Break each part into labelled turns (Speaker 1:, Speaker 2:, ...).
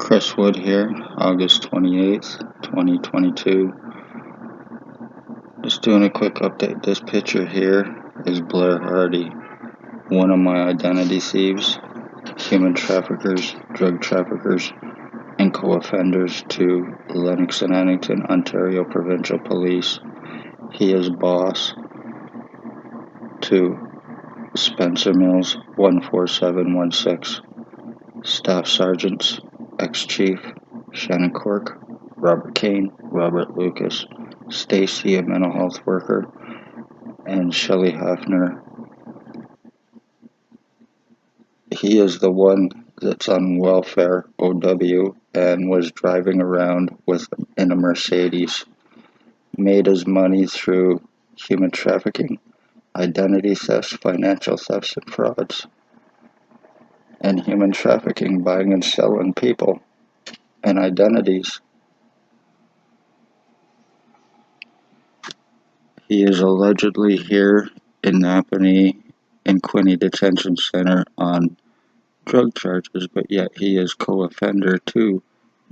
Speaker 1: Chris Wood here, August 28th, 2022. Just doing a quick update. This picture here is Blair Hardy, one of my identity thieves, human traffickers, drug traffickers, and co-offenders to Lennox and Annington, Ontario Provincial Police. He is boss to Spencer Mills 14716, Staff Sergeants, ex-chief Shannon Cork, Robert Kane, Robert Lucas, Stacy, a mental health worker, and Shelley Hafner. He is the one that's on welfare, OW, and was driving around in a Mercedes. Made his money through human trafficking, identity thefts, financial thefts, and frauds. And human trafficking, buying and selling people and identities. He is allegedly here in Napanee and Quinney Detention Center on drug charges, but yet he is co-offender to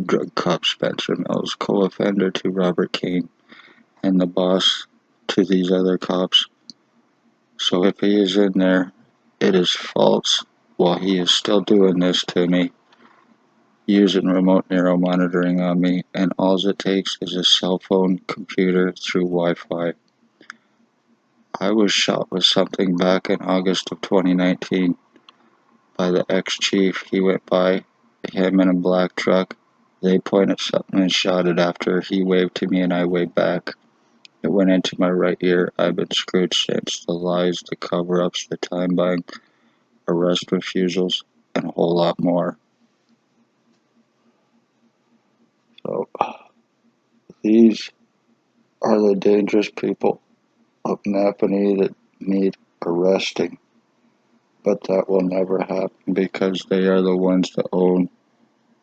Speaker 1: drug cop Spencer Mills, co-offender to Robert Kane, and the boss to these other cops. So if he is in there, it is false while he is still doing this to me, using remote neuromonitoring on me, and all it takes is a cell phone computer through Wi-Fi. I was shot with something back in August of 2019 by the ex-chief. He went by, him in a black truck. They pointed something and shot it after. He waved to me and I waved back. It went into my right ear. I've been screwed since. The lies, the cover-ups, the time buying, arrest refusals, and a whole lot more. So, these are the dangerous people of Napanee that need arresting. But that will never happen because they are the ones that own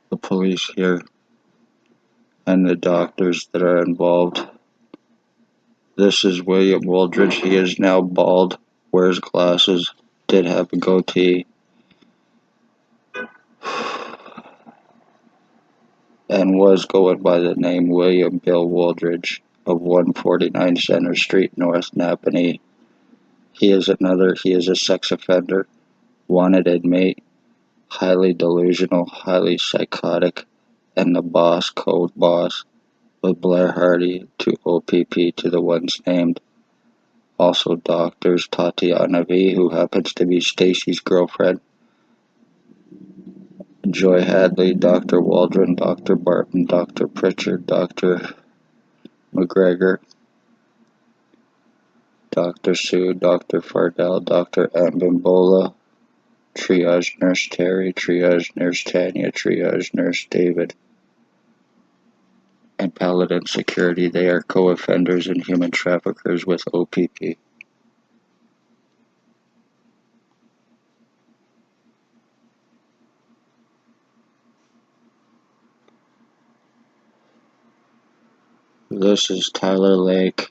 Speaker 1: the police here and the doctors that are involved. This is William Wooldridge. He is now bald, wears glasses, did have a goatee, and was going by the name William Bill Wooldridge of 149 Center Street, North Napanee. He is a sex offender, wanted inmate, highly delusional, highly psychotic, and the boss, code boss, with Blair Hardy to O.P.P to the ones named. Also doctors Tatiana V, who happens to be Stacy's girlfriend, Joy Hadley, Dr. Waldron, Dr. Barton, Dr. Pritchard, Dr. McGregor, Dr. Sue, Dr. Fardell, Dr. Ambimbola, Triage Nurse Terry, Triage Nurse Tanya, Triage Nurse David, and Paladin Security. They are co-offenders and human traffickers with O.P.P. This is Tyler Lake.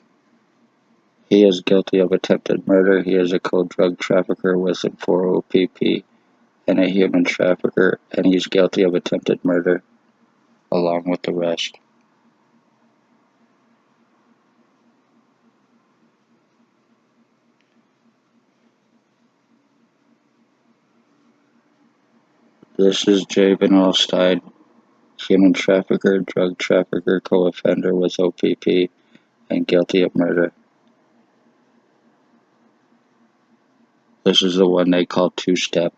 Speaker 1: He is guilty of attempted murder. He is a co-drug trafficker with him for O.P.P. and a human trafficker, and he's guilty of attempted murder along with the rest. This is Javen Allstein, human trafficker, drug trafficker, co-offender with O.P.P. and guilty of murder. This is the one they call two-step.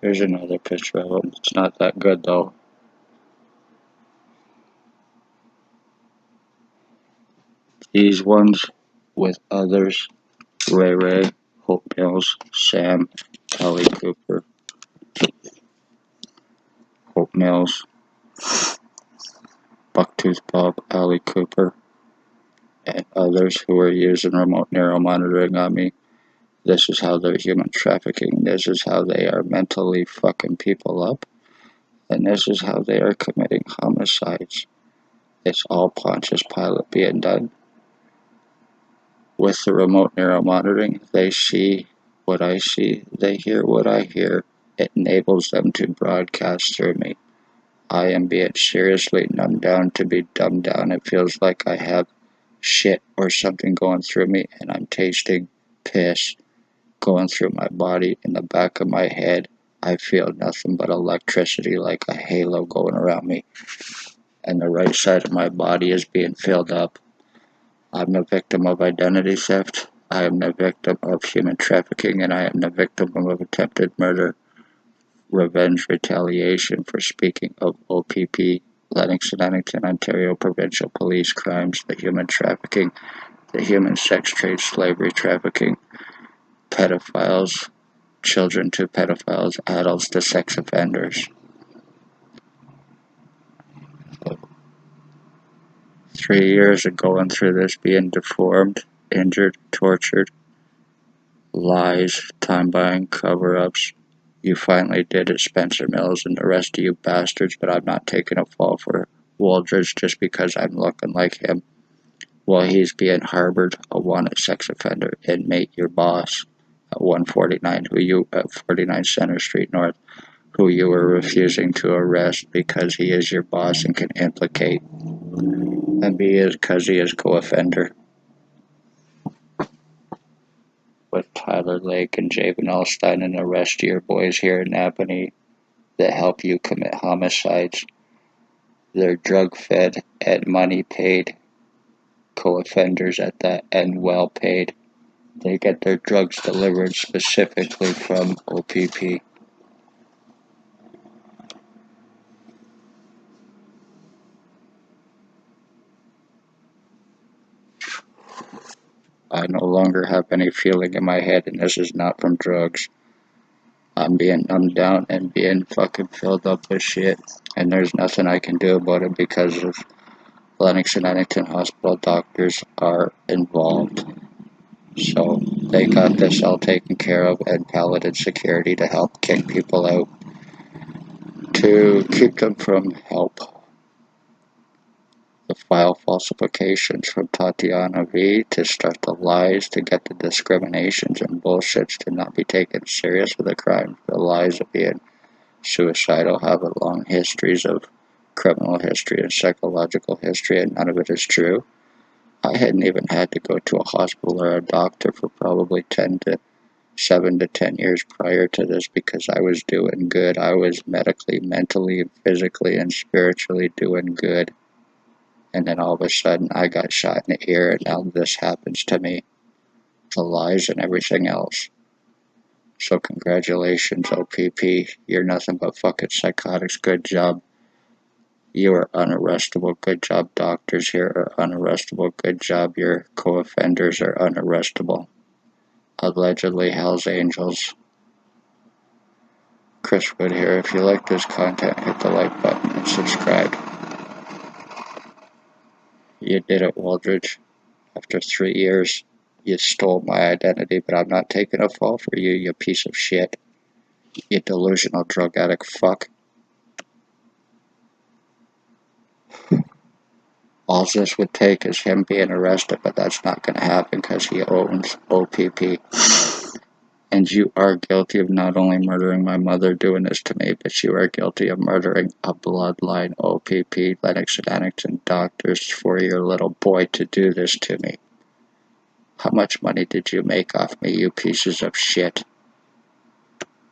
Speaker 1: Here's another picture of him. It's not that good though. These ones with others: Ray, Hope Mills, Sam, Ellie Cooper, Hope Mills, Bucktooth Bob, Ellie Cooper, and others who are using remote neuromonitoring on me. This is how they're human trafficking. This is how they are mentally fucking people up. And this is how they are committing homicides. It's all Pontius Pilate being done. With the remote neuromonitoring, they see what I see, they hear what I hear. It enables them to broadcast through me. I am being seriously numbed down to be dumbed down. It feels like I have shit or something going through me, and I'm tasting piss going through my body. In the back of my head, I feel nothing but electricity like a halo going around me, and the right side of my body is being filled up. I'm the victim of identity theft. I am the victim of human trafficking, and I am the victim of attempted murder, revenge, retaliation for speaking of O.P.P, Lennox and Addington, Ontario Provincial Police crimes, the human trafficking, the human sex trade, slavery trafficking, pedophiles, children to pedophiles, adults to sex offenders. 3 years of going through this, being deformed, injured, tortured, lies, time buying, cover ups. You finally did it, Spencer Mills, and the rest of you bastards, but I'm not taking a fall for Waldridge just because I'm looking like him while he's being harbored, a wanted sex offender inmate, your boss at 149, at 49 Center Street North, who you were refusing to arrest because he is your boss and can implicate, and because he is co-offender with Tyler Lake and Javen Allstein and the rest of your boys here in Napanee that help you commit homicides. They're drug-fed and money-paid co-offenders at that, and well-paid. They get their drugs delivered specifically from O.P.P. I no longer have any feeling in my head, and this is not from drugs. I'm being numbed down and being fucking filled up with shit, and there's nothing I can do about it because of Lennox and Addington Hospital doctors are involved. So they got this all taken care of, and Paladin security to help kick people out, to keep them from help. The file falsifications from Tatiana V to start the lies, to get the discriminations and bullshits to not be taken serious for the crime. The lies of being suicidal, have a long histories of criminal history and psychological history, and none of it is true. I hadn't even had to go to a hospital or a doctor for probably 7 to 10 years prior to this because I was doing good. I was medically, mentally, physically, and spiritually doing good. And then all of a sudden I got shot in the ear, and now this happens to me. The lies and everything else. So congratulations, O.P.P. You're nothing but fucking psychotics. Good job. You are unarrestable. Good job. Doctors here are unarrestable. Good job. Your co-offenders are unarrestable. Allegedly Hell's Angels. Chris Wood here. If you like this content, hit the like button and subscribe. You did it, Waldridge. After 3 years, you stole my identity, but I'm not taking a fall for you, you piece of shit. You delusional drug addict fuck. All this would take is him being arrested, but that's not going to happen because he owns O.P.P. And you are guilty of not only murdering my mother doing this to me, but you are guilty of murdering a bloodline O.P.P, Lennox and Addington doctors for your little boy to do this to me. How much money did you make off me, you pieces of shit?